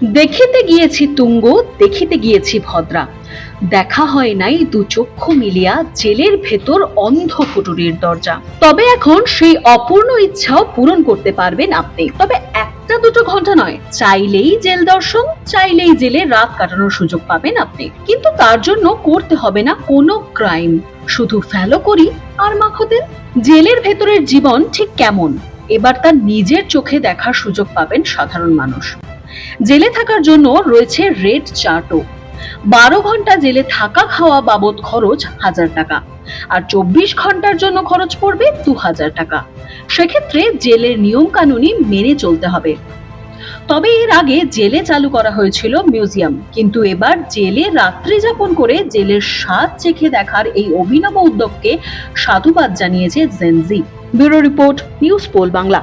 দেখিতে গিয়েছি তুঙ্গ, দেখিতে গিয়েছি ভদ্রা, দেখা হয় নাই দু চক্ষু মিলিয়া জেলের ভেতর অন্ধ কুটুরির দরজা। তবে এখন সেই অপূর্ণ ইচ্ছাও পূরণ করতে পারবেন আপনি। তবে একটা দুটো ঘন্টা নয়, চাইলেই জেল দর্শন, চাইলেই জেলে রাত কাটানোর সুযোগ পাবেন আপনি। কিন্তু তার জন্য করতে হবে না কোনো ক্রাইম, শুধু ফেলো করি আর মাখো তেল। জেলের ভেতরের জীবন ঠিক কেমন, এবার তার নিজের চোখে দেখার সুযোগ পাবেন সাধারণ মানুষ। জেলে থাকার জন্য রয়েছে রেড চার্টও। 12 ঘন্টা জেলে থাকা খাওয়া বাবদ খরচ 1000 টাকা, আর 24 ঘন্টার জন্য খরচ পড়বে 2000 টাকা। সেক্ষেত্রে জেলের নিয়ম কানুনই মেনে চলতে হবে। তবে এর আগে জেলে চালু করা হয়েছিল মিউজিয়াম, কিন্তু এবার জেলে রাত্রি যাপন করে জেলের স্বাদ চেখে দেখার এই অভিনব উদ্যোগকে সাধুবাদ জানিয়েছে Gen Z. Bureau report, news poll Bangla.